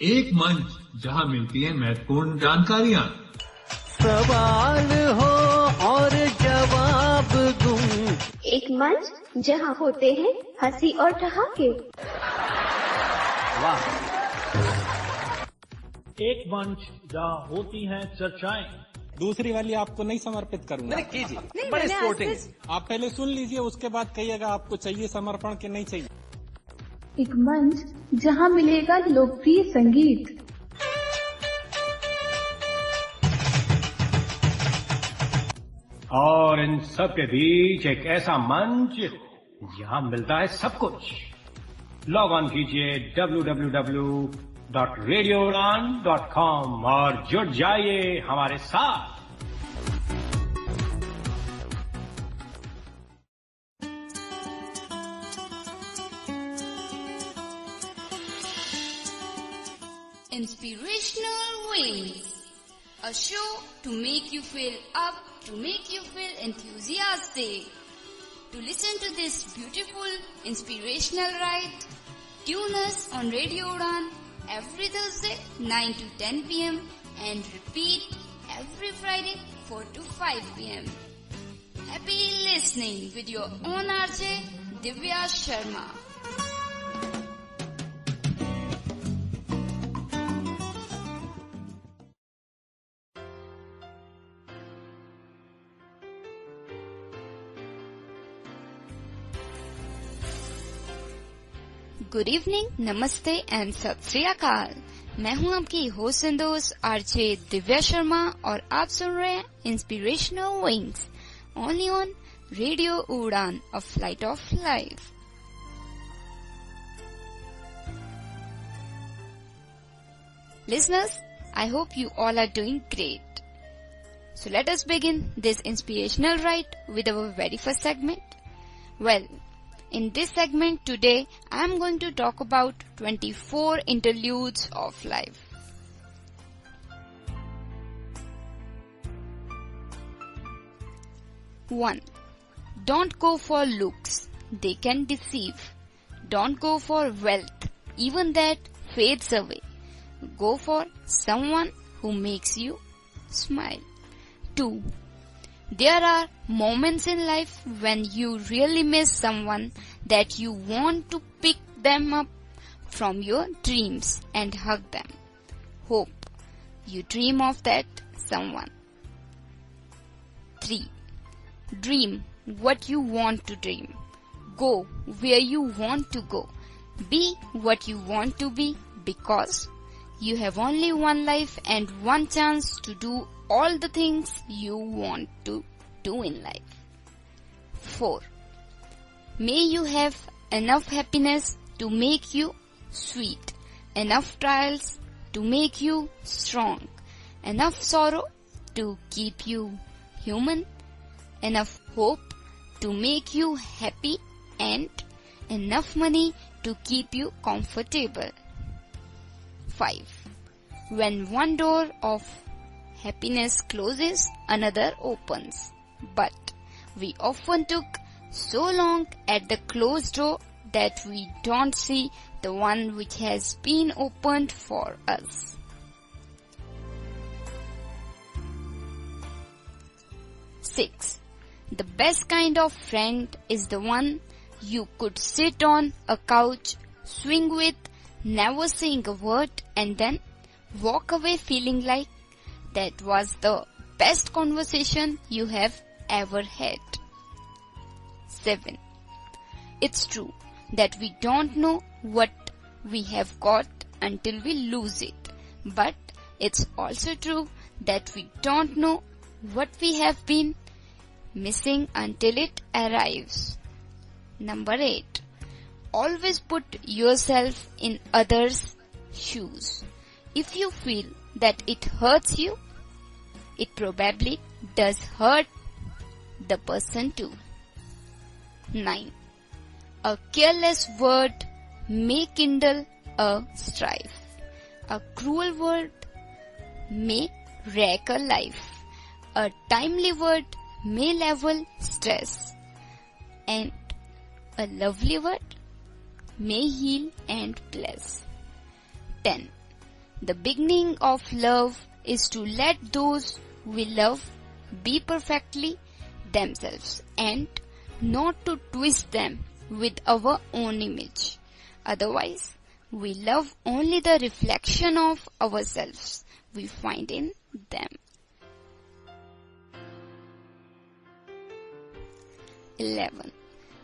एक मंच जहां मिलती है महत्वपूर्ण जानकारियाँ। सवाल हो और जवाब दूं। एक मंच जहां होते हैं हंसी और ठहाके। वाह। एक मंच जहाँ होती हैं चर्चाएं। दूसरी वाली आपको नहीं समर्पित करूंगा। नहीं कीजिए, बड़े स्पोर्टिंग। आप पहले सुन लीजिए, उसके बाद कहिएगा आपको चाहिए समर्पण कि नहीं चाहिए। एक मंच जहां मिलेगा लोकप्रिय संगीत। और इन सब के बीच एक ऐसा मंच जहां मिलता है सब कुछ। लॉग ऑन कीजिए www.radioudan.com और जुड़ जाइए हमारे साथ। Inspirational Wings, a show to make you feel up, to make you feel enthusiastic. To listen to this beautiful inspirational ride, tune us on Radio Udaan every Thursday 9 to 10 p.m. and repeat every Friday 4 to 5 p.m. Happy listening with your own RJ Divya Sharma. Good evening, namaste and Sat Sri Akal. मैं हूं आपकी host and दोस्त RJ Divya Sharma और आप सुन रहे हैं inspirational wings only on radio Udaan, a flight of life. Listeners, I hope you all are doing great. So let us begin this inspirational ride with our very first segment. Well, in this segment today, I am going to talk about 24 interludes of life. 1. Don't go for looks. They can deceive. Don't go for wealth. Even that fades away. Go for someone who makes you smile. 2. There are moments in life when you really miss someone that you want to pick them up from your dreams and hug them. Hope you dream of that someone. 3. Dream what you want to dream. Go where you want to go. Be what you want to be, because you have only one life and one chance to do all the things you want to do in life. 4. May you have enough happiness to make you sweet, enough trials to make you strong, enough sorrow to keep you human, enough hope to make you happy, and enough money to keep you comfortable. 5. When one door of happiness closes, another opens. But we often took so long at the closed door that we don't see the one which has been opened for us. 6. The best kind of friend is the one you could sit on a couch, swing with, never saying a word, and then walk away feeling like that was the best conversation you have ever had. 7. It's true that we don't know what we have got until we lose it. But it's also true that we don't know what we have been missing until it arrives. Number 8. Always put yourself in others' shoes. If you feel that it hurts you, it probably does hurt the person too. 9. A careless word may kindle a strife. A cruel word may wreck a life. A timely word may level stress. And a lovely word may heal and bless. 10. The beginning of love is to let those we love be perfectly themselves and not to twist them with our own image. Otherwise, we love only the reflection of ourselves we find in them. 11.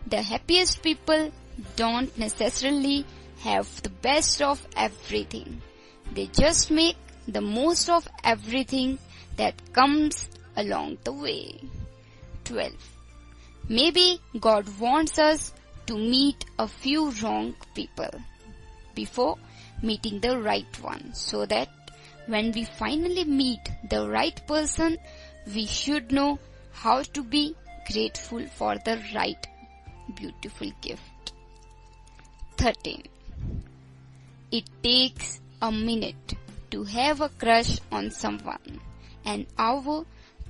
The happiest people don't necessarily have the best of everything. They just make the most of everything that comes along the way. 12. Maybe God wants us to meet a few wrong people before meeting the right one, so that when we finally meet the right person, we should know how to be grateful for the right beautiful gift. 13. It takes a minute to have a crush on someone, an hour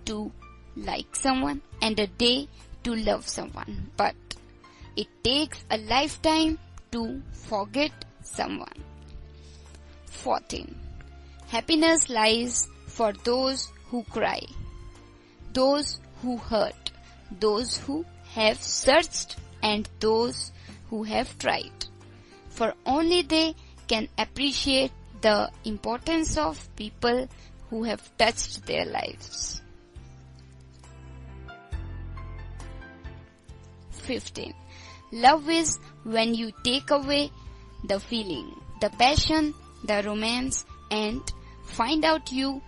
to like someone, and a day to love someone. But it takes a lifetime to forget someone. 14. Happiness lies for those who cry, those who hurt, those who have searched, and those who have tried. For only they can appreciate the importance of people who have touched their lives. 15. Love is when you take away the feeling, the passion, the romance, and find out you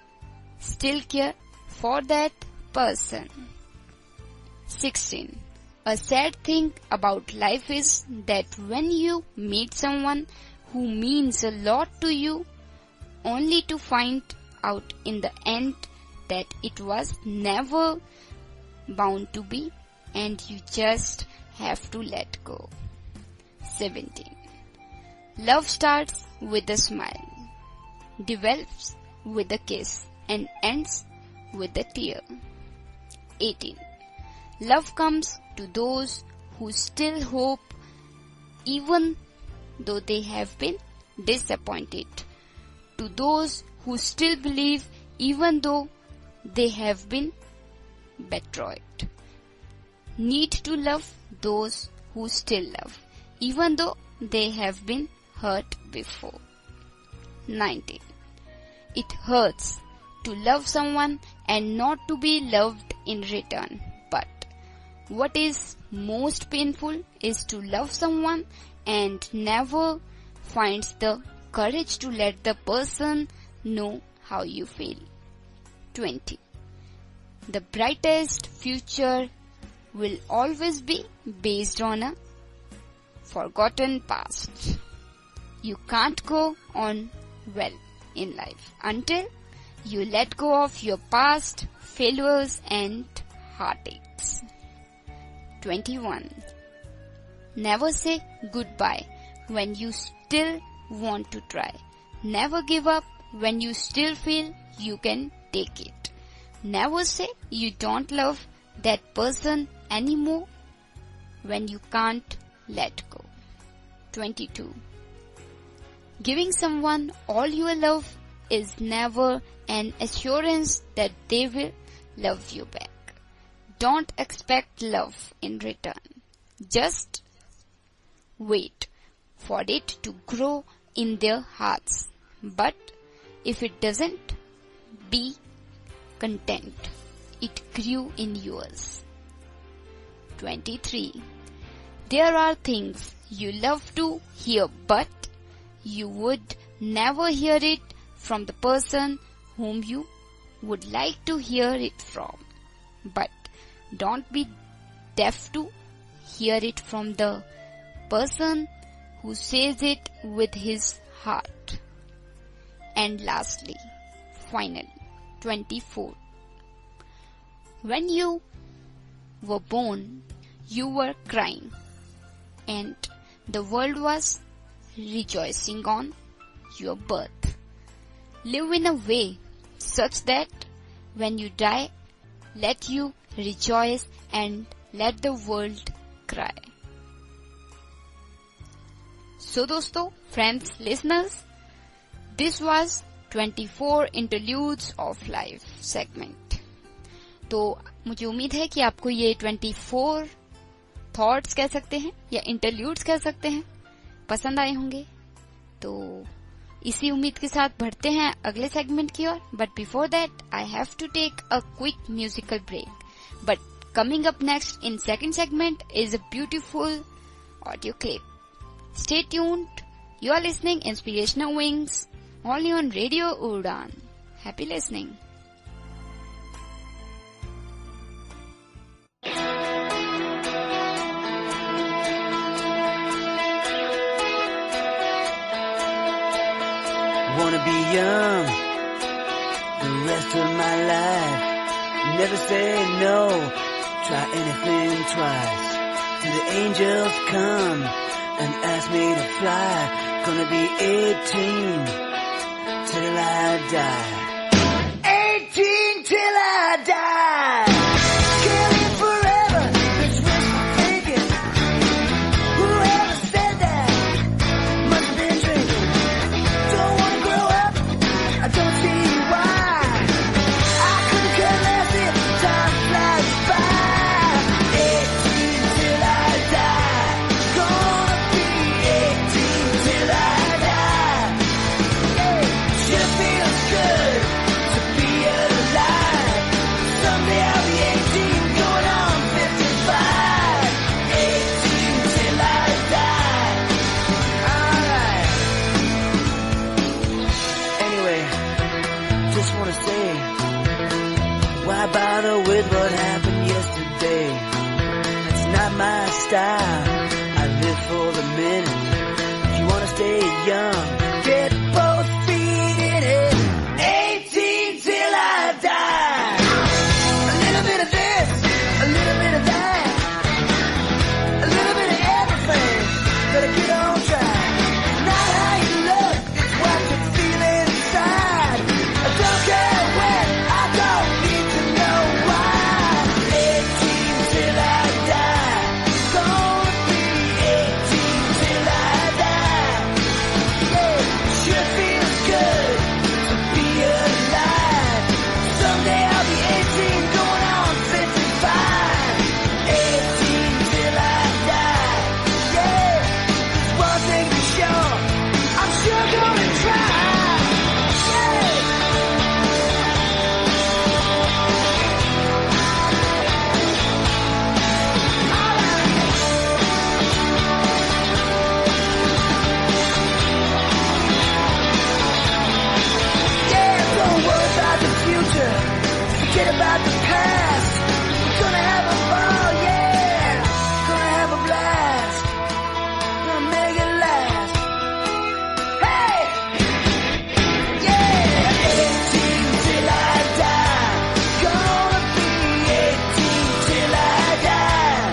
still care for that person. 16. A sad thing about life is that when you meet someone who means a lot to you, only to find out in the end that it was never bound to be, and you just have to let go. 17. Love starts with a smile, develops with a kiss, and ends with a tear. 18. Love comes to those who still hope even though they have been disappointed, to those who still believe even though they have been betrayed. Need to love those who still love, even though they have been hurt before. 19. It hurts to love someone and not to be loved in return. But what is most painful is to love someone and never finds the courage to let the person know how you feel. 20. The brightest future will always be based on a forgotten past. You can't go on well in life until you let go of your past failures and heartaches. 21. Never say goodbye when you still want to try. Never give up when you still feel you can take it. Never say you don't love that person anymore when you can't let go. 22. Giving someone all your love is never an assurance that they will love you back. Don't expect love in return. Just wait for it to grow in their hearts. But if it doesn't, be content. It grew in yours. 23. There are things you love to hear, but you would never hear it from the person whom you would like to hear it from. But don't be deaf to hear it from the person who says it with his heart. And lastly, finally, 24. When you were born, you were crying, and the world was rejoicing on your birth. Live in a way such that when you die, let you rejoice and let the world cry. So दोस्तों, friends, listeners, this was 24 interludes of life segment. तो मुझे उम्मीद है कि आपको ये 24 thoughts कह सकते हैं या इंटरल्यूड्स कह सकते हैं पसंद आए होंगे। तो इसी उम्मीद के साथ बढ़ते हैं अगले सेगमेंट की ओर। But before that I have to take a quick musical break. But coming up next in second segment is a beautiful audio clip. Stay tuned. You are listening Inspirational Wings only on Radio Udaan. Happy listening. Wanna be young the rest of my life. Never say no. Try anything twice. Till the angels come and ask me to fly. Gonna be 18 till I die. 18 till I die. Can't live forever. It's wishful thinking. Whoever said that must have been drinking. Don't wanna grow up. I don't see why. I couldn't care less if time flies by. Why bother with what happened yesterday? That's not my style. I live for the minute. If you wanna stay young, get both feet in it. 18 till I die. A little bit of this, a little bit of that, a little bit of everything. Gotta get on track. Not how you look, it's what you feel inside. I don't care when, I don't need to know why. 18 till I die. Gonna be 18 till I die. Yeah, sure feels good to be alive. Someday I'll be 18, going on 55. 18 till I die. Yeah, there's one thing for sure, I'm sure gonna try. Don't worry about the future, forget about the past. We're gonna have a ball, yeah, gonna have a blast, gonna make it last. Hey! Yeah! 18 till I die. Gonna be 18 till I die.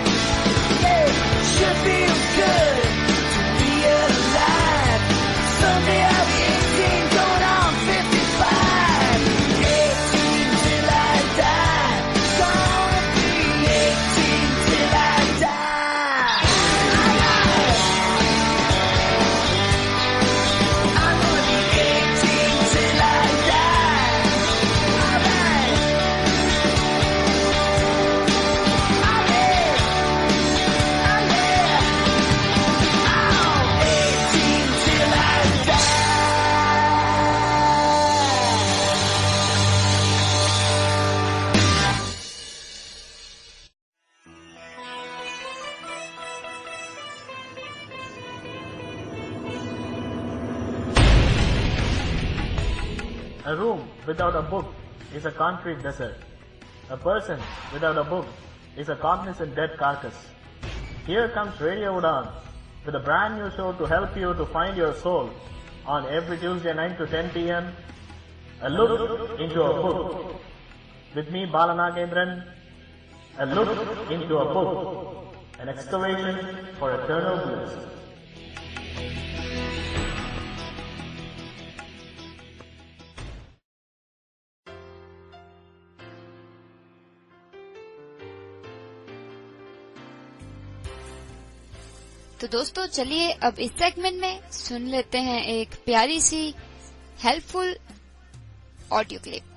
Yeah, sure feels good to be alive. Someday I'll be 18, going on 55. 18 till I die. Gonna be 18 till I die. I'm gonna be 18 till I die. Alright. I'm here. I'm here. Oh, 18 till I die. A room without a book is a concrete desert. A person without a book is a cognizant dead carcass. Here comes Radio Udaan with a brand new show to help you to find your soul on every Tuesday 9 to 10 p.m. A look into a book. With me, Balanagendran. A look into a book. An excavation for eternal bliss. तो दोस्तों चलिए अब इस segment में सुन लेते हैं एक प्यारी सी हेल्पफुल ऑडियो क्लिप।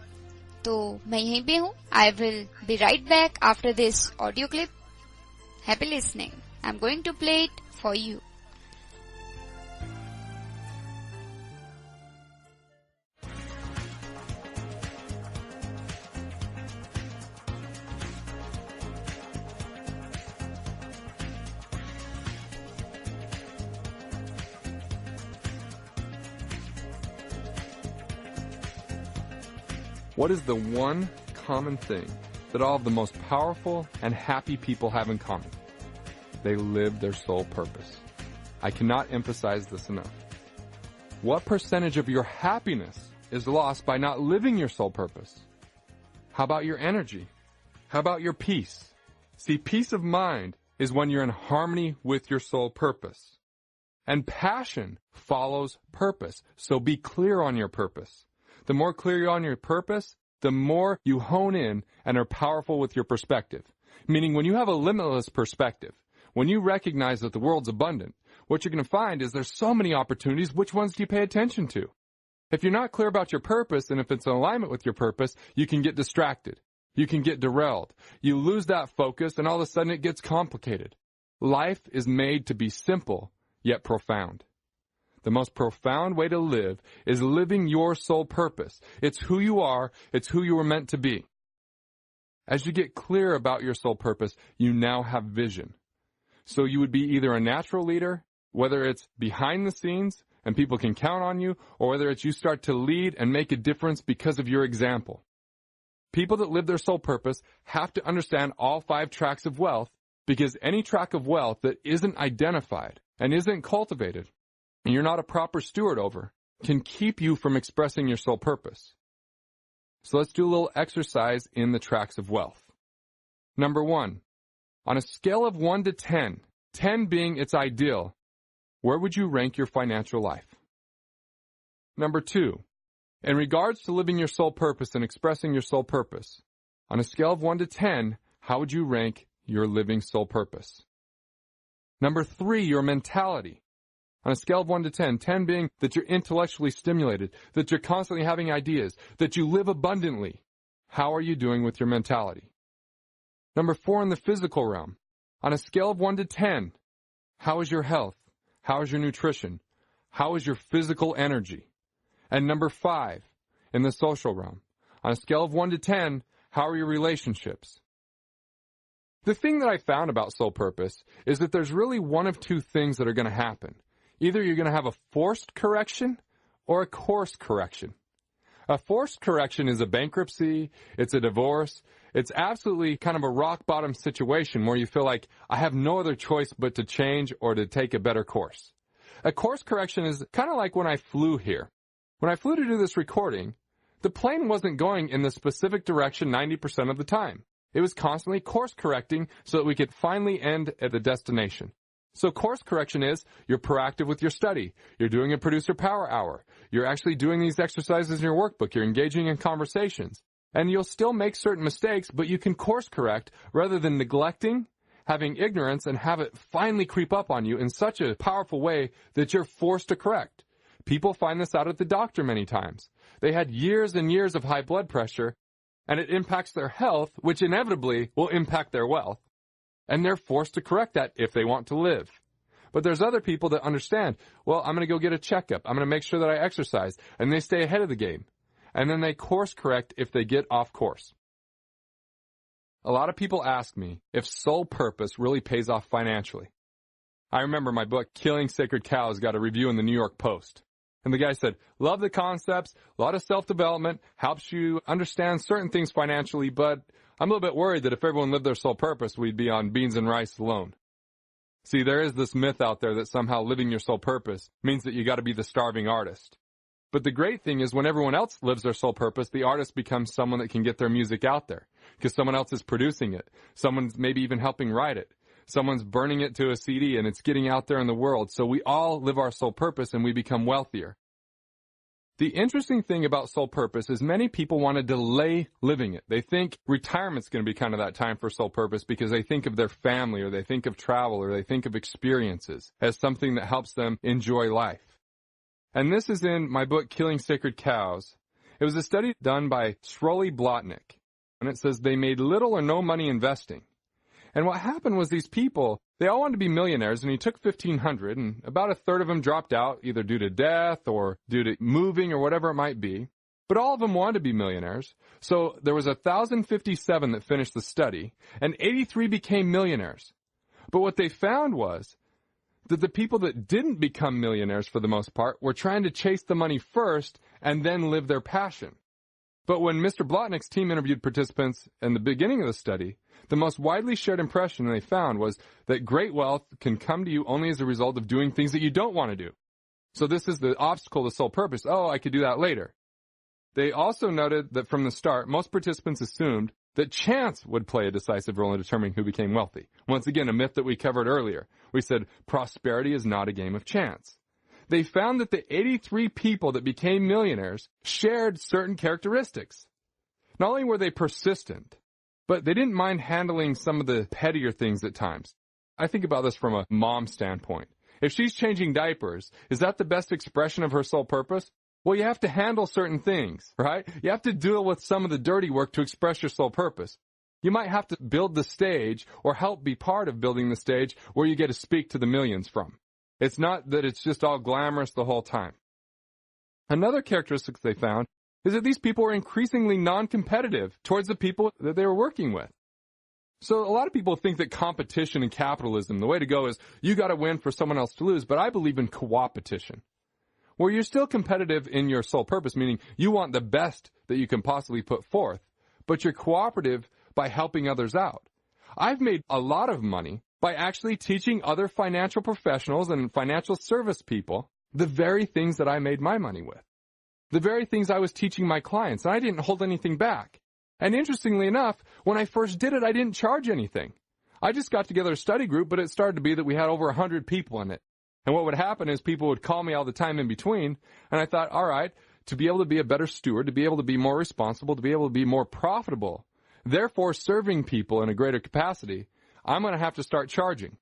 तो मैं यहीं पे हूँ। I will be right back after this audio clip. Happy listening. I am going to play it for you. What is the one common thing that all of the most powerful and happy people have in common? They live their sole purpose. I cannot emphasize this enough. What percentage of your happiness is lost by not living your sole purpose? How about your energy? How about your peace? See, peace of mind is when you're in harmony with your sole purpose. And passion follows purpose. So be clear on your purpose. The more clear you're on your purpose, the more you hone in and are powerful with your perspective. Meaning when you have a limitless perspective, when you recognize that the world's abundant, what you're going to find is there's so many opportunities, which ones do you pay attention to? If you're not clear about your purpose, and if it's in alignment with your purpose, you can get distracted. You can get derailed. You lose that focus, and all of a sudden it gets complicated. Life is made to be simple, yet profound. The most profound way to live is living your sole purpose. It's who you are. It's who you were meant to be. As you get clear about your sole purpose, you now have vision. So you would be either a natural leader, whether it's behind the scenes and people can count on you, or whether it's you start to lead and make a difference because of your example. People that live their sole purpose have to understand all 5 tracks of wealth, because any track of wealth that isn't identified and isn't cultivated, and you're not a proper steward over, can keep you from expressing your sole purpose. So let's do a little exercise in the tracks of wealth. Number 1, on a scale of 1 to 10, 10 being its ideal, where would you rank your financial life? Number 2, in regards to living your sole purpose and expressing your sole purpose, on a scale of 1 to 10, how would you rank your living sole purpose? Number 3, your mentality. On a scale of 1 to 10, 10 being that you're intellectually stimulated, that you're constantly having ideas, that you live abundantly. How are you doing with your mentality? Number 4, in the physical realm. On a scale of 1 to 10, how is your health? How is your nutrition? How is your physical energy? And number 5, in the social realm. On a scale of 1 to 10, how are your relationships? The thing that I found about soul purpose is that there's really one of 2 things that are going to happen. Either you're going to have a forced correction or a course correction. A forced correction is a bankruptcy, it's a divorce, it's absolutely kind of a rock bottom situation where you feel like I have no other choice but to change or to take a better course. A course correction is kind of like when I flew here. When I flew to do this recording, the plane wasn't going in the specific direction 90% of the time. It was constantly course correcting so that we could finally end at the destination. So course correction is you're proactive with your study. You're doing a producer power hour. You're actually doing these exercises in your workbook. You're engaging in conversations. And you'll still make certain mistakes, but you can course correct rather than neglecting, having ignorance, and have it finally creep up on you in such a powerful way that you're forced to correct. People find this out at the doctor many times. They had years and years of high blood pressure, and it impacts their health, which inevitably will impact their wealth. And they're forced to correct that if they want to live. But there's other people that understand, well, I'm going to go get a checkup. I'm going to make sure that I exercise. And they stay ahead of the game. And then they course correct if they get off course. A lot of people ask me if soul purpose really pays off financially. I remember my book, Killing Sacred Cows, got a review in the New York Post. And the guy said, love the concepts, a lot of self-development, helps you understand certain things financially, but I'm a little bit worried that if everyone lived their sole purpose, we'd be on beans and rice alone. See, there is this myth out there that somehow living your sole purpose means that you got to be the starving artist. But the great thing is when everyone else lives their sole purpose, the artist becomes someone that can get their music out there because someone else is producing it. Someone's maybe even helping write it. Someone's burning it to a CD and it's getting out there in the world. So we all live our soul purpose and we become wealthier. The interesting thing about soul purpose is many people want to delay living it. They think retirement's going to be kind of that time for soul purpose because they think of their family or they think of travel or they think of experiences as something that helps them enjoy life. And this is in my book, Killing Sacred Cows. It was a study done by Blotnick, and it says they made little or no money investing. And what happened was these people, they all wanted to be millionaires, and he took 1,500, and about a third of them dropped out, either due to death or due to moving or whatever it might be. But all of them wanted to be millionaires. So there was 1,057 that finished the study, and 83 became millionaires. But what they found was that the people that didn't become millionaires for the most part were trying to chase the money first and then live their passion. But when Mr. Blotnick's team interviewed participants in the beginning of the study, the most widely shared impression they found was that great wealth can come to you only as a result of doing things that you don't want to do. So this is the obstacle to sole purpose. Oh, I could do that later. They also noted that from the start, most participants assumed that chance would play a decisive role in determining who became wealthy. Once again, a myth that we covered earlier. We said prosperity is not a game of chance. They found that the 83 people that became millionaires shared certain characteristics. Not only were they persistent, but they didn't mind handling some of the pettier things at times. I think about this from a mom standpoint. If she's changing diapers, is that the best expression of her sole purpose? Well, you have to handle certain things, right? You have to deal with some of the dirty work to express your sole purpose. You might have to build the stage or help be part of building the stage where you get to speak to the millions from. It's not that it's just all glamorous the whole time. Another characteristic they found is that these people were increasingly non-competitive towards the people that they were working with. So a lot of people think that competition and capitalism, the way to go is you got to win for someone else to lose, but I believe in co-opetition, where you're still competitive in your sole purpose, meaning you want the best that you can possibly put forth, but you're cooperative by helping others out. I've made a lot of money by actually teaching other financial professionals and financial service people the very things that I made my money with, the very things I was teaching my clients, and I didn't hold anything back. And interestingly enough, when I first did it, I didn't charge anything. I just got together a study group, but it started to be that we had over 100 people in it. And what would happen is people would call me all the time in between, and I thought, all right, to be able to be a better steward, to be able to be more responsible, to be able to be more profitable, therefore serving people in a greater capacity, I'm going to have to start charging.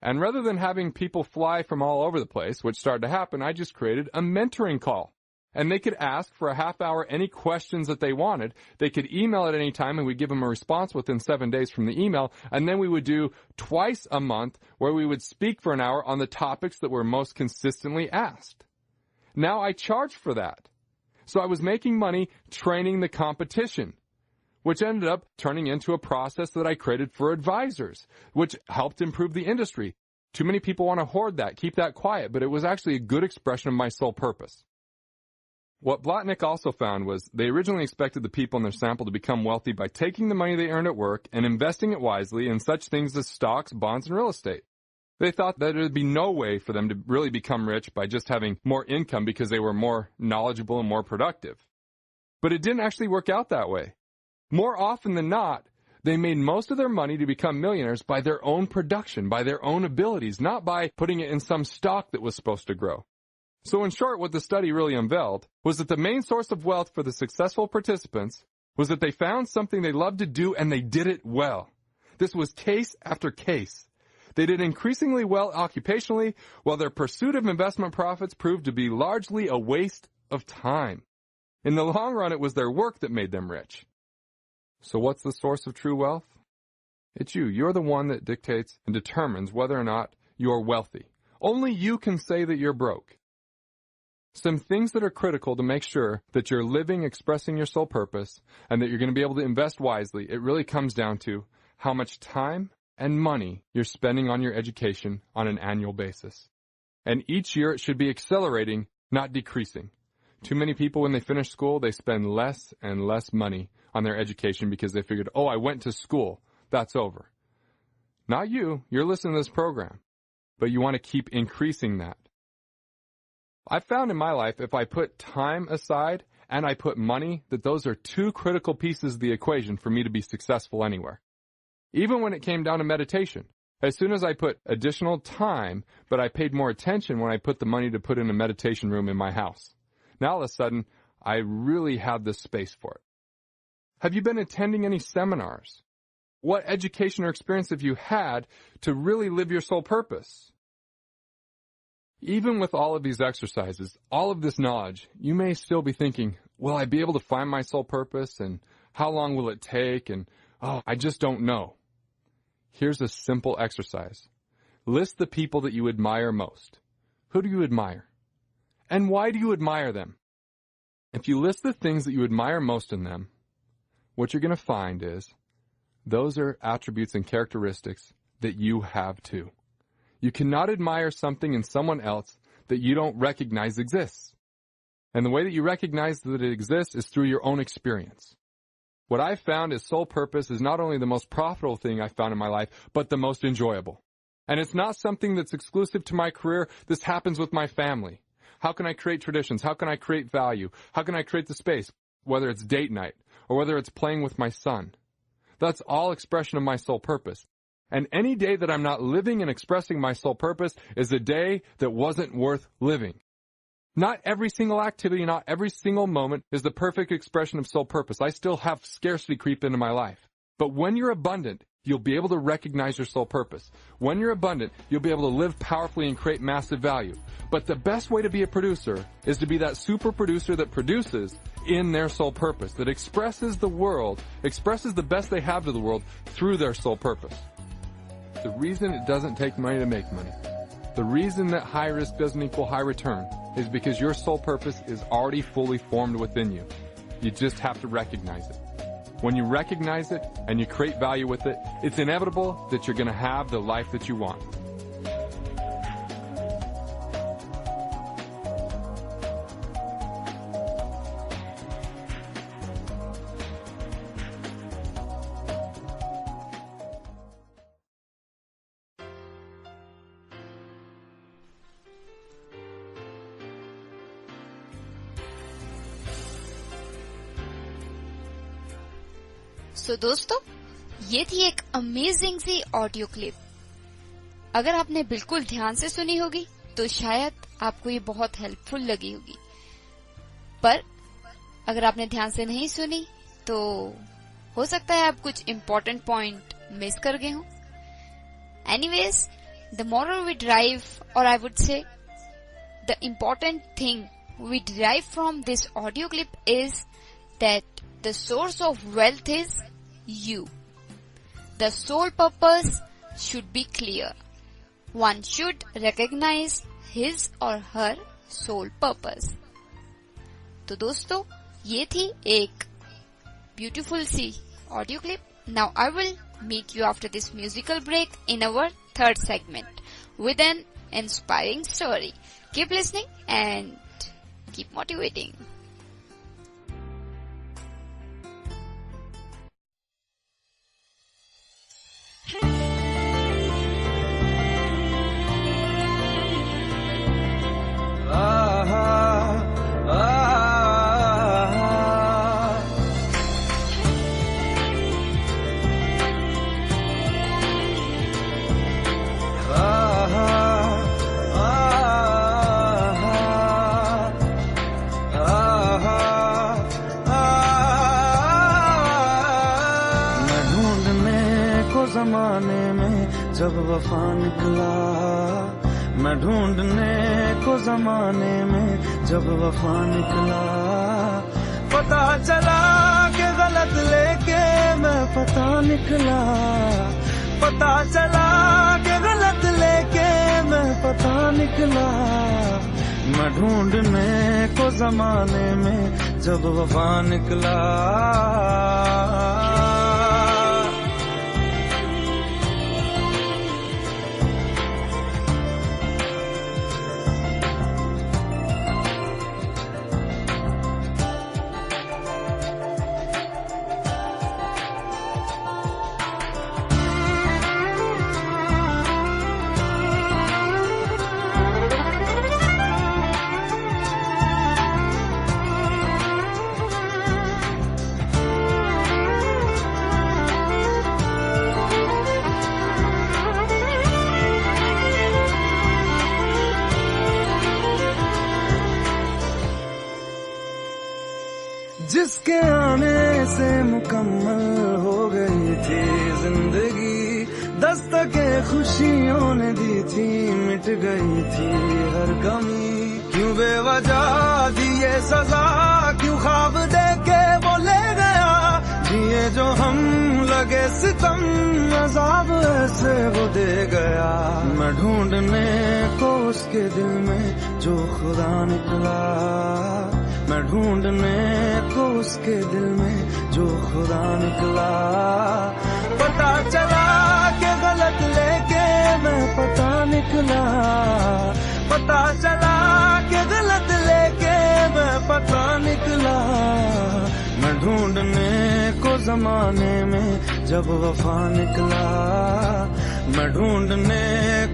And rather than having people fly from all over the place, which started to happen, I just created a mentoring call. And they could ask for a half hour any questions that they wanted. They could email at any time, and we'd give them a response within 7 days from the email. And then we would do twice a month where we would speak for an hour on the topics that were most consistently asked. Now I charged for that. So I was making money training the competition, which ended up turning into a process that I created for advisors, which helped improve the industry. Too many people want to hoard that, keep that quiet, but it was actually a good expression of my sole purpose. What Blotnick also found was they originally expected the people in their sample to become wealthy by taking the money they earned at work and investing it wisely in such things as stocks, bonds, and real estate. They thought that there would be no way for them to really become rich by just having more income because they were more knowledgeable and more productive. But it didn't actually work out that way. More often than not, they made most of their money to become millionaires by their own production, by their own abilities, not by putting it in some stock that was supposed to grow. So in short, what the study really unveiled was that the main source of wealth for the successful participants was that they found something they loved to do and they did it well. This was case after case. They did increasingly well occupationally, while their pursuit of investment profits proved to be largely a waste of time. In the long run, it was their work that made them rich. So what's the source of true wealth? It's you. You're the one that dictates and determines whether or not you're wealthy. Only you can say that you're broke. Some things that are critical to make sure that you're living, expressing your sole purpose, and that you're going to be able to invest wisely, it really comes down to how much time and money you're spending on your education on an annual basis. And each year it should be accelerating, not decreasing. Too many people, when they finish school, they spend less and less money on their education because they figured, oh, I went to school, that's over. Not you. You're listening to this program. But you want to keep increasing that. I've found in my life, if I put time aside and I put money, that those are two critical pieces of the equation for me to be successful anywhere. Even when it came down to meditation, as soon as I put additional time, but I paid more attention when I put the money to put in a meditation room in my house. Now all of a sudden, I really have the space for it. Have you been attending any seminars? What education or experience have you had to really live your sole purpose? Even with all of these exercises, all of this knowledge, you may still be thinking, will I be able to find my soul purpose? And how long will it take? And, I just don't know. Here's a simple exercise. List the people that you admire most. Who do you admire? And why do you admire them? If you list the things that you admire most in them, what you're going to find is those are attributes and characteristics that you have too. You cannot admire something in someone else that you don't recognize exists. And the way that you recognize that it exists is through your own experience. What I've found is soul purpose is not only the most profitable thing I've found in my life, but the most enjoyable. And it's not something that's exclusive to my career. This happens with my family. How can I create traditions? How can I create value? How can I create the space? Whether it's date night or whether it's playing with my son. That's all expression of my soul purpose. And any day that I'm not living and expressing my soul purpose is a day that wasn't worth living. Not every single activity, not every single moment is the perfect expression of soul purpose. I still have scarcity creep into my life. But when you're abundant, you'll be able to recognize your soul purpose. When you're abundant, you'll be able to live powerfully and create massive value. But the best way to be a producer is to be that super producer that produces in their soul purpose, that expresses the world, expresses the best they have to the world through their soul purpose. The reason it doesn't take money to make money, the reason that high risk doesn't equal high return, is because your soul purpose is already fully formed within you. You just have to recognize it. When you recognize it and you create value with it, it's inevitable that you're going to have the life that you want. So, दोस्तों, ये थी एक amazing सी audio clip. अगर आपने बिल्कुल ध्यान से सुनी होगी तो शायद आपको ये बहुत हेल्पफुल लगी होगी, पर अगर आपने ध्यान से नहीं सुनी तो हो सकता है आप कुछ इम्पोर्टेंट पॉइंट मिस कर गए हो। Anyways, the moral we derive, और I would say the important thing we derive from this audio clip is that the source of wealth is you. The soul purpose should be clear. One should recognize his or her soul purpose. तो दोस्तों, ये थी एक beautiful C audio clip. Now I will meet you after this musical break in our third segment with an inspiring story. Keep listening and keep motivating. जमाने में जब वफा निकला, मैं ढूंढने को जमाने में जब वफा निकला, पता चला कि गलत लेके मैं पता निकला, पता चला कि गलत लेके मैं पता निकला, मैं ढूंढने को जमाने में जब वफा निकला। जिसके आने से मुकम्मल हो गई थी जिंदगी, दस्तके खुशियों ने दी थी, मिट गई थी हर कमी, क्यों बेवजह दी ये सजा, क्यों ख्वाब देके वो ले गया, जिए जो हम लगे सितम, अज़ाब ऐसे वो दे गया। मैं ढूंढने को उसके दिल में जो खुदा निकला, मैं ढूंढने को उसके दिल में जो खुदा निकला। पता चला कि गलत लेके मैं पता निकला, पता चला कि गलत लेके मैं पता निकला। मैं ढूंढने को जमाने में जब वफा निकला, मैं ढूंढने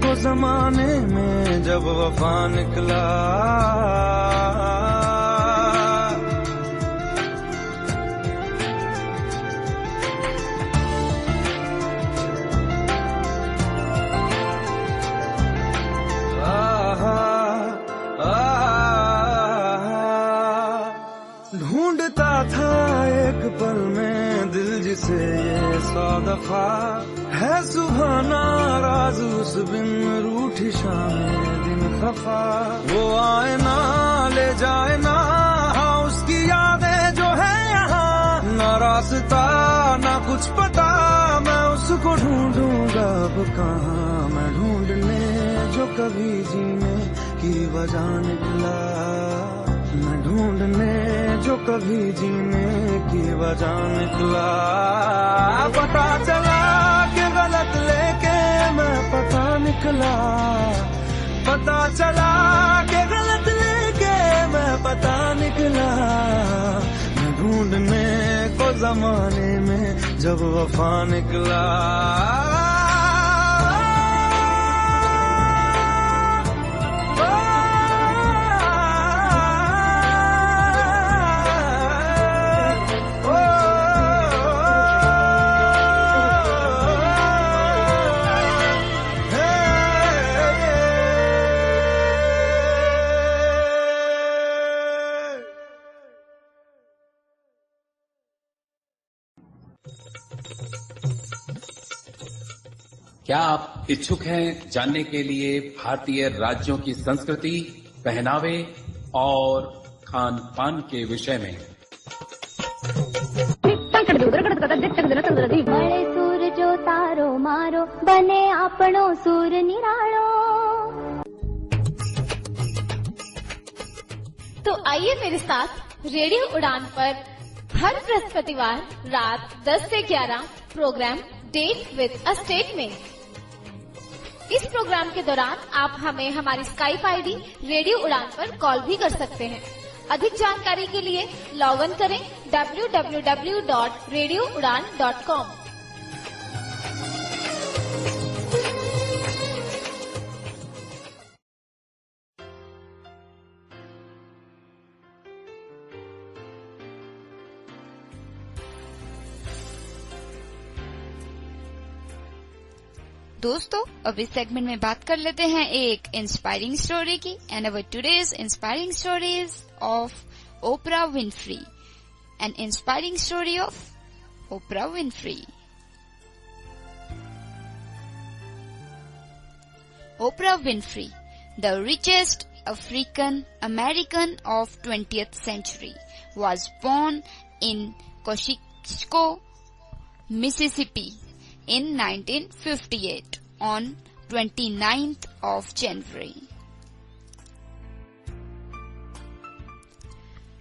को जमाने में जब वफा निकला। ढूंढता था एक पल में दिल जिसे ये 100 दफा, है सुबहाना राज उस बिन रूठी शामें दिन खफा। वो आए ना ले जाए ना उसकी यादें जो है यहाँ, ना रास्ता ना कुछ पता, मैं उसको ढूंढूंगा अब कहाँ। मैं ढूंढने जो कभी जीने की वजह निकला, मैं ढूंढने जो कभी जीने की वजह निकला। पता चला कि गलत लेके मैं पता निकला, पता चला कि गलत लेके मैं पता निकला। मैं ढूंढने को जमाने में जब वफा निकला। क्या आप इच्छुक हैं जानने के लिए भारतीय राज्यों की संस्कृति, पहनावे और खान पान के विषय में? बड़े सूर जो तारो मारो, बने आपनो सूर निरालो। तो आइए मेरे साथ रेडियो उड़ान पर हर बृहस्पतिवार रात 10 से 11 programme date with a state में। इस प्रोग्राम के दौरान आप हमें हमारी स्काइप आईडी रेडियो उड़ान पर कॉल भी कर सकते हैं। अधिक जानकारी के लिए लॉग इन करें www.radioudan.com। दोस्तों, अब इस सेगमेंट में बात कर लेते हैं एक इंस्पायरिंग स्टोरी की। And our today's inspiring story is of Oprah Winfrey. N inspiring story of Oprah Winfrey. Oprah Winfrey, the richest African American of 20th century, was born in Kosciuszko, Mississippi in 1958 on 29th of January.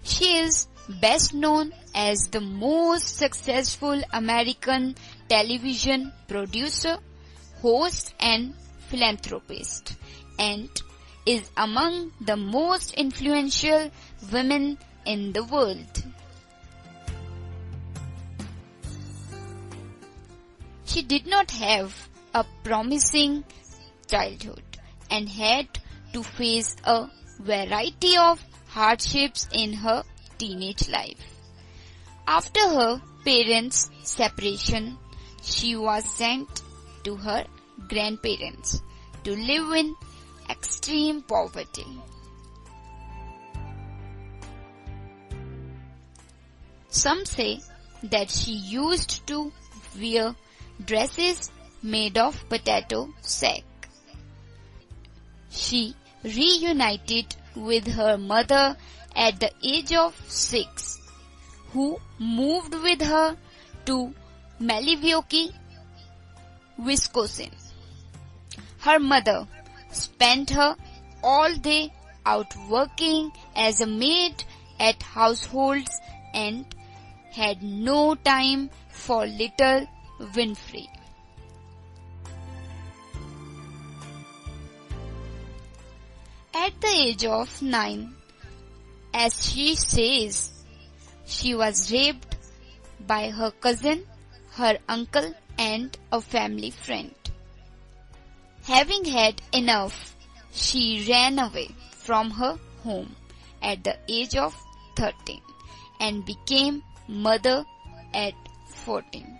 She is best known as the most successful American television producer, host and philanthropist, and is among the most influential women in the world. She did not have a promising childhood and had to face a variety of hardships in her teenage life. After her parents' separation, she was sent to her grandparents to live in extreme poverty. Some say that she used to wear dresses made of potato sack. She reunited with her mother at the age of 6, who moved with her to Milwaukee, Wisconsin. Her mother spent her all day out working as a maid at households and had no time for little Winfrey. At the age of 9, as she says, she was raped by her cousin, her uncle, and a family friend. Having had enough, she ran away from her home at the age of 13 and became mother at 14.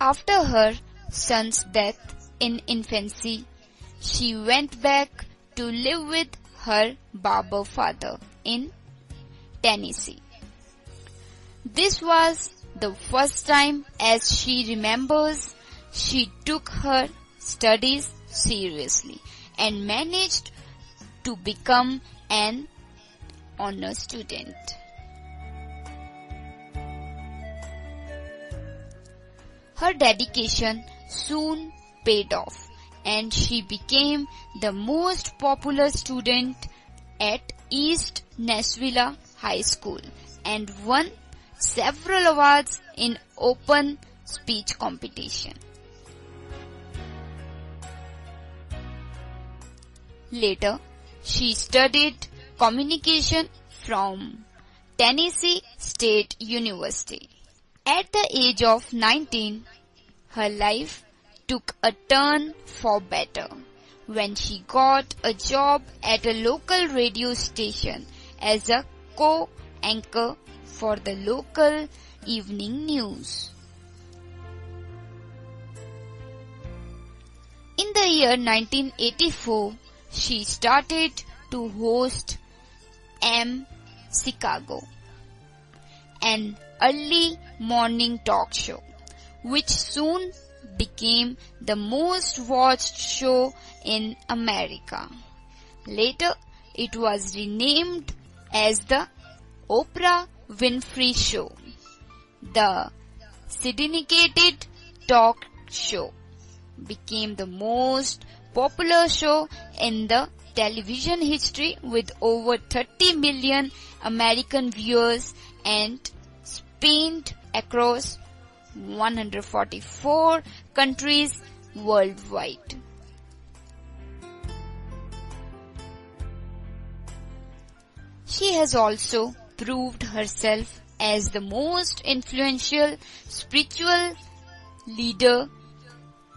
After her son's death in infancy, she went back to live with her barber father in Tennessee. This was the first time, as she remembers, she took her studies seriously and managed to become an honor student. Her dedication soon paid off, and she became the most popular student at East Nashville High School and won several awards in open speech competition. Later, she studied communication from Tennessee State University. At the age of 19, her life took a turn for better when she got a job at a local radio station as a co-anchor for the local evening news. In the year 1984, she started to host Chicago, an early morning talk show, which soon became the most watched show in America. Later, it was renamed as the Oprah Winfrey Show. The syndicated talk show became the most popular show in the television history with over 30 million American viewers and spanned across 144 countries worldwide. She has also proved herself as the most influential spiritual leader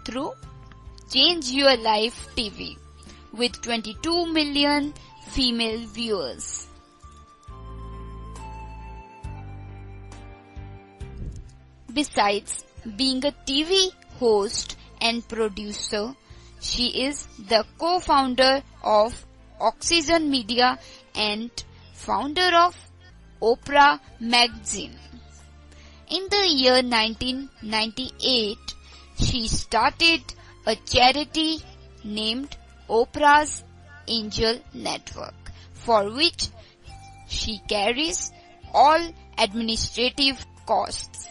through Change Your Life TV with 22 million female viewers. Besides being a TV host and producer, she is the co-founder of Oxygen Media and founder of Oprah Magazine. In the year 1998, she started a charity named Oprah's Angel Network, for which she carries all administrative costs.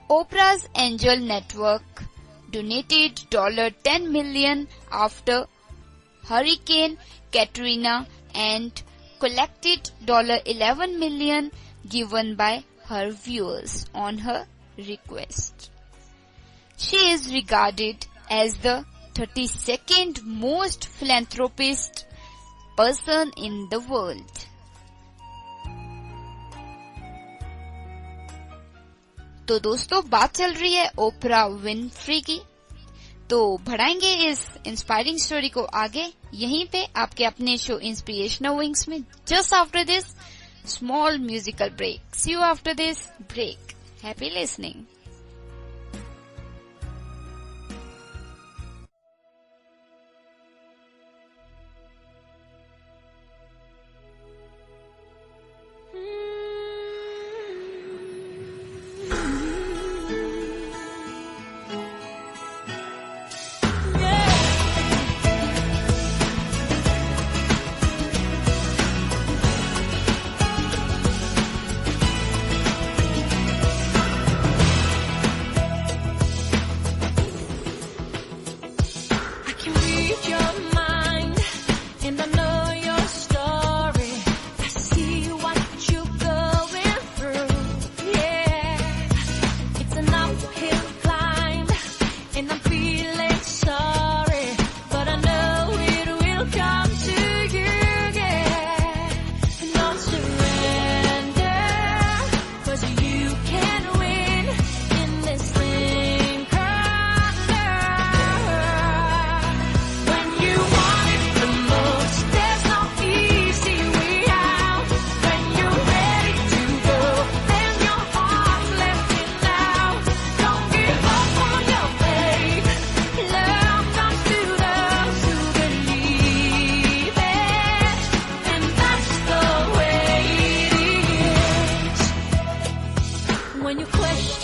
Oprah's Angel Network donated $10 million after Hurricane Katrina and collected $11 million given by her viewers on her request. She is regarded as the 32nd most philanthropist person in the world. तो दोस्तों, बात चल रही है ओपरा Winfrey की, तो बढ़ाएंगे इस इंस्पायरिंग स्टोरी को आगे यहीं पे आपके अपने शो इंस्पिरेशनल विंग्स में just after this small musical break. See you after this break. Happy listening.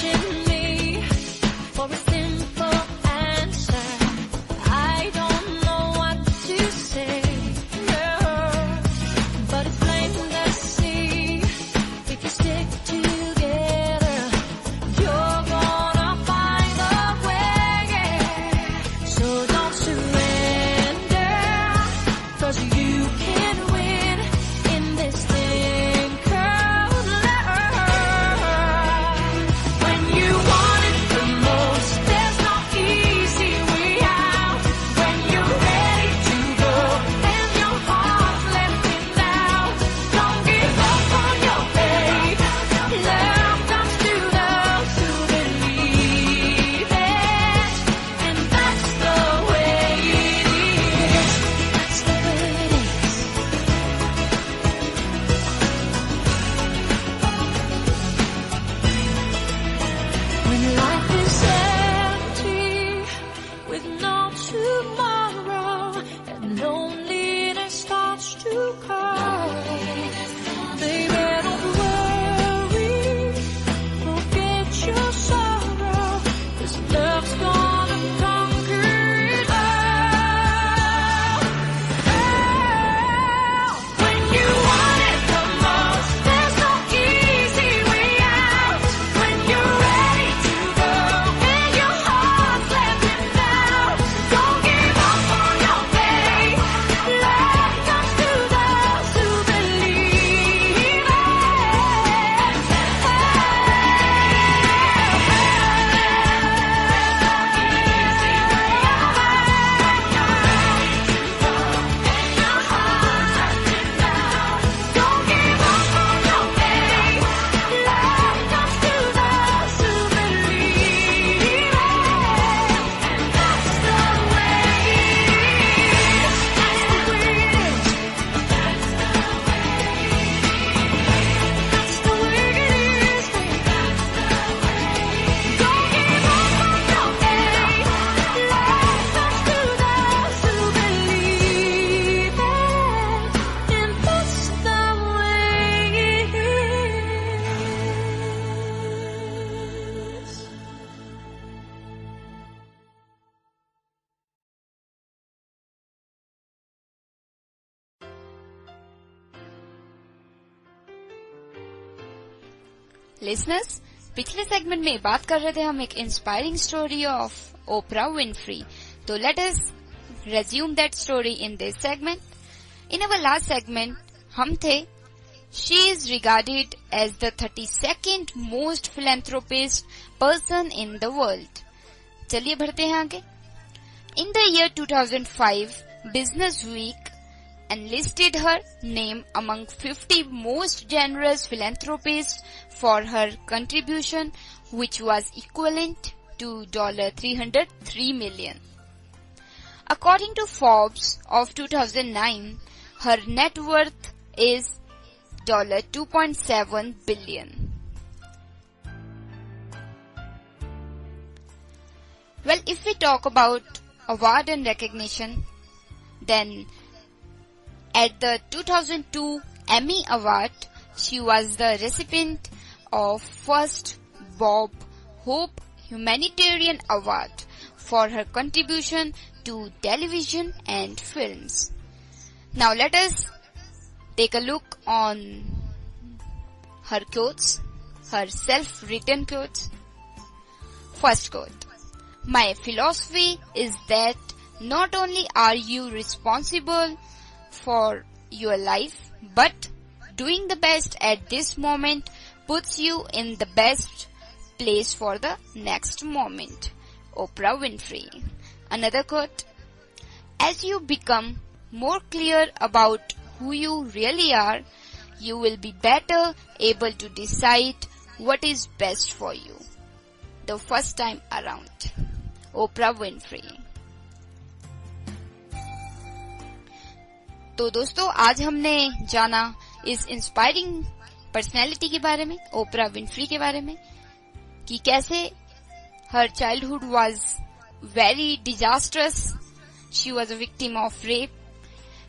searching me for a simple answer. I don't know what to say, no, but it's plain to see. If you stick together, you're gonna find a way. So don't surrender, 'cause you can win in this thing called love. When you want it the most, there's no easy way out. When you're ready to go and your heart's lifting now, don't give up on your faith. Love comes to those who believe it, and that's the way it is. That's the way it is. When life is empty with no tomorrow and loneliness starts to call, baby, don't worry, forget your sorrow, 'cause love's gonna conquer it all. When you want it the most, there's no easy way out. When you're ready to go and your heart's letting down, don't give up on your faith. Love comes to those who believe it. Don't give up on your faith. Love comes to those who believe it. And that's the way it is. That's the way it is. That's the way it is. That's the way it is. Don't give up on your faith. Love comes to those who believe it. And that's the way it is. Listeners, पिछले segment में बात कर रहे थे हम एक inspiring story of Oprah Winfrey. तो let us resume that story in this segment. In our last segment, हम थे she is regarded as the 32nd most philanthropist person in the world. चलिए बढ़ते हैं आगे. In the year 2005, Business Week enlisted her name among 50 most generous philanthropists for her contribution, which was equivalent to $303 million. According to Forbes of 2009, her net worth is $2.7 billion. Well, if we talk about award and recognition, then at the 2002 Emmy Award, she was the recipient of first Bob Hope Humanitarian Award for her contribution to television and films. Now let us take a look on her quotes, her self-written quotes. First quote: "My philosophy is that not only are you responsible for your life, but doing the best at this moment puts you in the best place for the next moment." Oprah Winfrey. Another quote: "As you become more clear about who you really are, you will be better able to decide what is best for you the first time around." Oprah Winfrey. तो दोस्तों, आज हमने जाना इस inspiring personality के बारे में, ओपरा Winfrey के बारे में, कि कैसे her childhood was very disastrous. She was a victim of rape,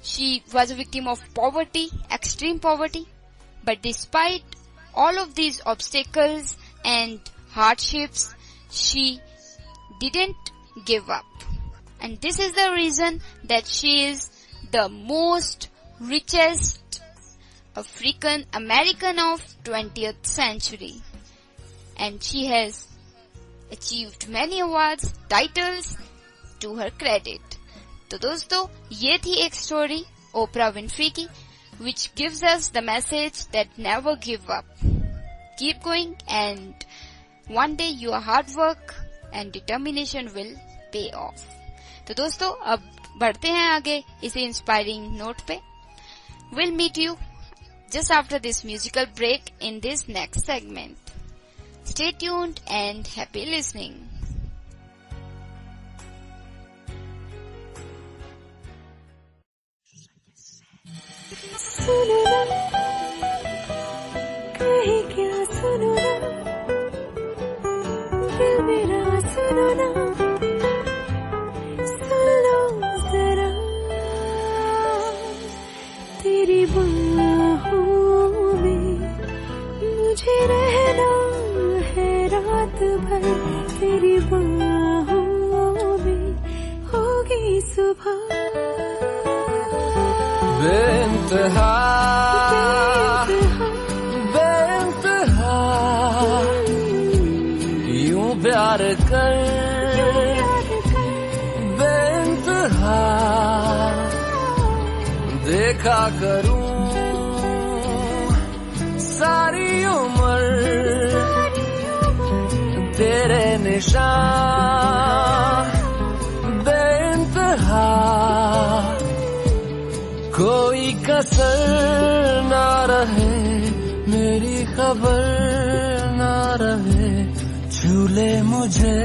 she was a victim of poverty, extreme poverty, but despite all of these obstacles and hardships, she didn't give up. And this is the reason that she is the most richest African American of 20th century. And she has achieved many awards, titles to her credit. तो दोस्तों, ये थी एक story ओपरा Winfrey की, which gives us the message that never give up. Keep going and one day your hard work and determination will pay off. तो दोस्तों, अब बढ़ते हैं आगे इसी इंस्पायरिंग नोट पे. We'll meet you just after this musical break in this next segment. Stay tuned and happy listening. सुनो ना, कहे क्या सुनो ना, दिल मेरा सुनो ना, सुन लो जरा, तेरी बाहों में मुझे रहना है रात भर, तेरी बाहों में होगी सुबह. बेइंतहा बेइंतहा यूं प्यार कर बेइंतहा देखा करूं सारी उम्र तेरे निशान बेइंतहा कोई कसर ना रहे मेरी खबर ना रहे झूले मुझे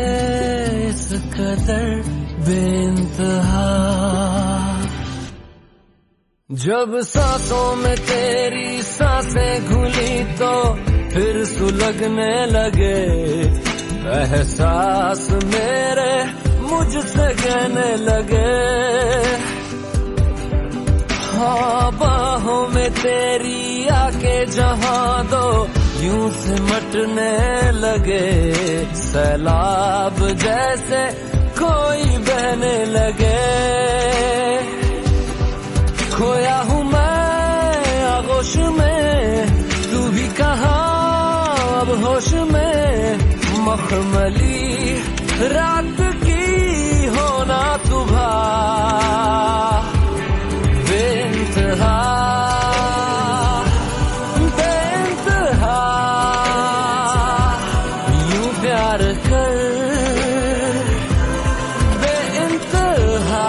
इस कदर बेइंतहा जब सांसों में तेरी सांसें घुली तो फिर सुलगने लगे एहसास मेरे मुझसे कहने लगे हाँ बाहों में तेरी आके जहाँ दो यूं सिमटने लगे सैलाब जैसे कोई बहने लगे खोया हूँ मैं आगोश में तू भी कहाँ अब होश में मखमली रात की होना सुबह बेइंतहा बेइंतहा यूं प्यार कर बेइंतहा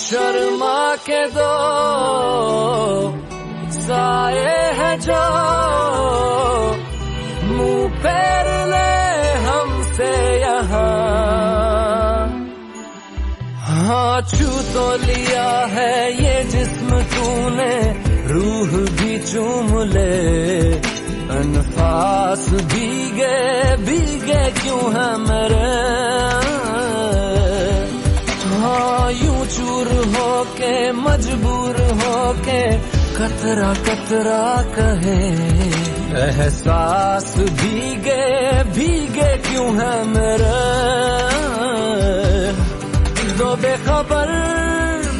शर्मा के दो साए है जो मुंह फेर ले हमसे यहाँ हाँ छू तो लिया है ये जिस्म तूने रूह भी चूम ले अनफास भीगे भीगे क्यों है मेरे हाँ यूं चूर होके मजबूर होके कतरा कतरा कहे एहसास भीगे भीगे क्यों है मेरे दो बेखबर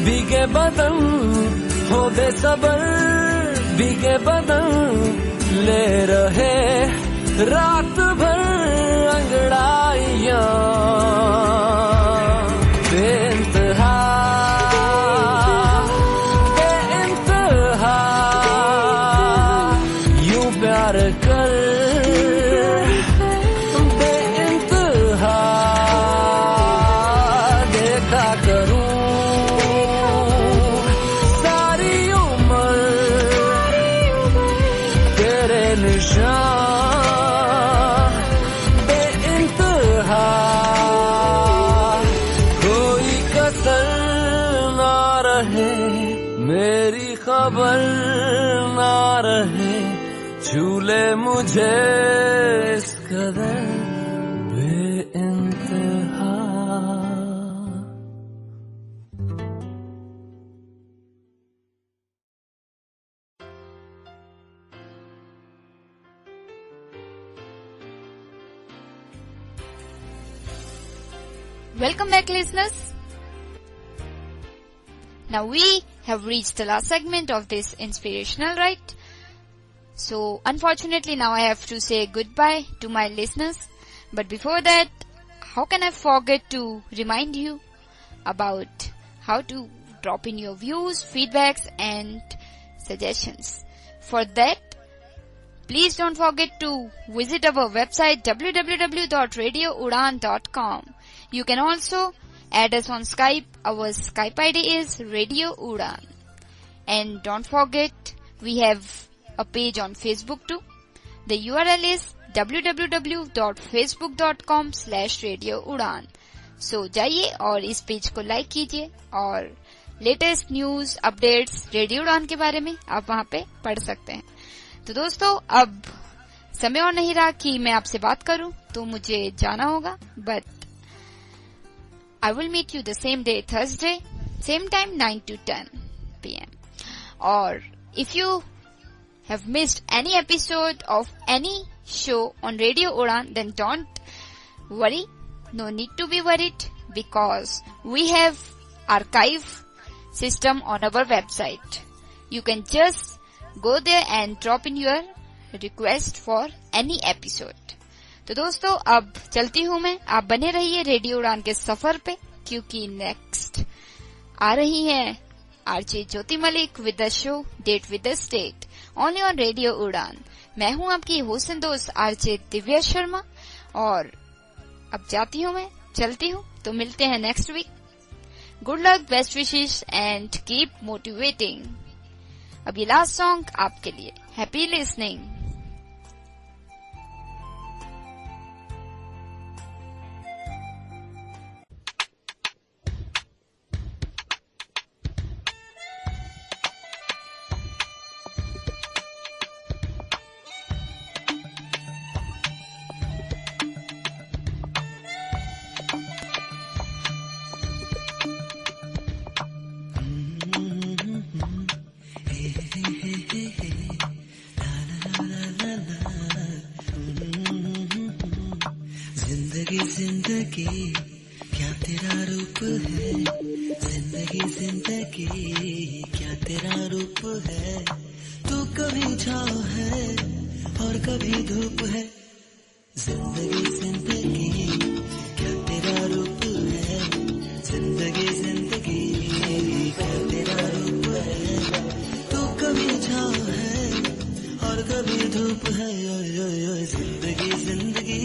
भीगे बदन हो बेसबर भीगे बदन ले रहे रात भर अंगड़ाइयां बेइंतहा बेइंतहा प्यार कर बेइंतहा देखा करूं सारी उम्र तेरे निशान बेइंतहा कोई कसर ना रहे मेरी खबर ना रहे झूले मुझे इस कदर बेइंतहा Welcome back, listeners. Now we have reached the last segment of this inspirational, right? So unfortunately now I have to say goodbye to my listeners. But before that, how can I forget to remind you about how to drop in your views, feedbacks and suggestions. For that, please don't forget to visit our website www.radioudaan.com. You can also add us on Skype. Our Skype ID is Radio Udaan. And don't forget, we have a page on Facebook too. The URL is www.facebook.com/radioudaan. So जाइए और इस page को like कीजिए और latest news updates radio उड़ान के बारे में आप वहाँ पे पढ़ सकते हैं. तो दोस्तों, अब समय और नहीं रहा कि मैं आपसे बात करूं, तो मुझे जाना होगा. But I will meet you the same day, Thursday, same time, 9 to 10 p.m. Or if you have missed any episode of any show on Radio Udaan, then don't worry. No need to be worried because we have archive system on our website. You can just go there and drop in your request for any episode. तो दोस्तों, अब चलती हूँ मैं. आप बने रहिए radio उड़ान के सफर पे, क्योंकि नेक्स्ट आ रही है RJ Jyoti Malik with the show that with the state only on radio उड़ान. मैं हूँ आपकी होस्ट दोस्त आरजे दिव्या शर्मा और अब जाती हूँ मैं, चलती हूँ. तो मिलते हैं next week. Good luck, best wishes and keep motivating. अब ये लास्ट सॉन्ग आपके लिए. Happy listening. जिंदगी क्या तेरा रूप है, जिंदगी जिंदगी क्या तेरा रूप है. तू कभी छाँव है और कभी धूप है. जिंदगी जिंदगी क्या तेरा रूप है, जिंदगी जिंदगी क्या तेरा रूप है. तू कभी छाँव है और कभी धूप है. जिंदगी जिंदगी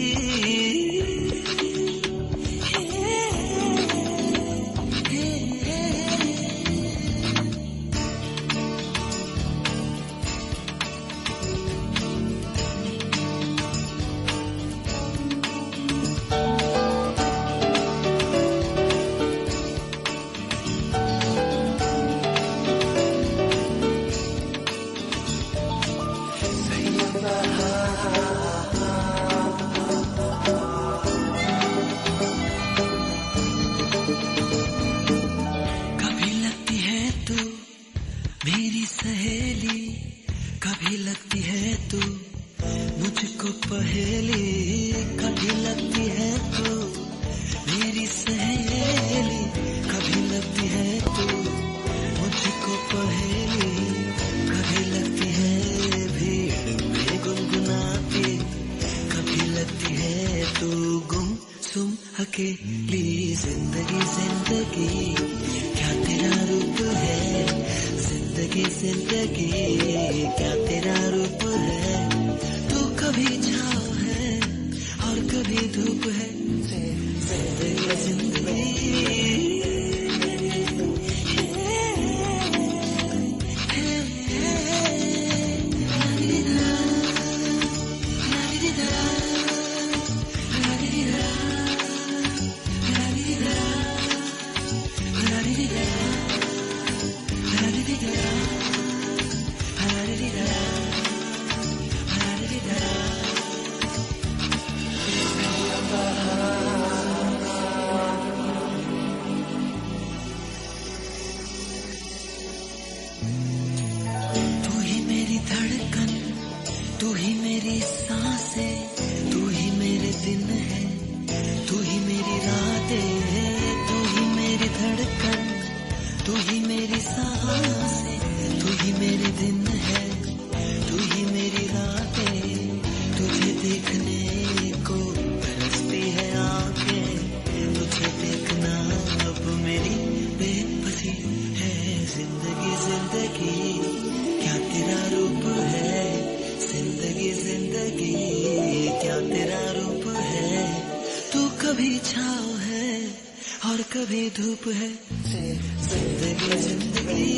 मेरी सांसें, तू ही मेरे दिन है, तू ही मेरी रातें है, तू ही मेरी धड़कन, तू ही मेरी सांसें, तू ही मेरे दिन है, तू ही मेरी रातें, तुझे देखने को तरसती है आंखें, तुझे देखना अब मेरी बेबसी है। जिंदगी जिंदगी क्या तेरा रूप है, जिंदगी जिंदगी क्या तेरा रूप है, तू कभी छाँव है और कभी धूप है। जिंदगी जिंदगी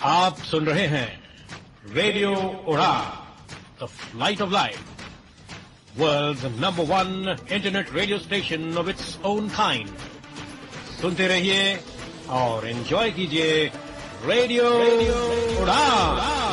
आप सुन रहे हैं radio Udaan, the flight of life, world's number 1 internet radio station of its own kind. सुनते रहिए और एंजॉय कीजिए रेडियो उड़ान।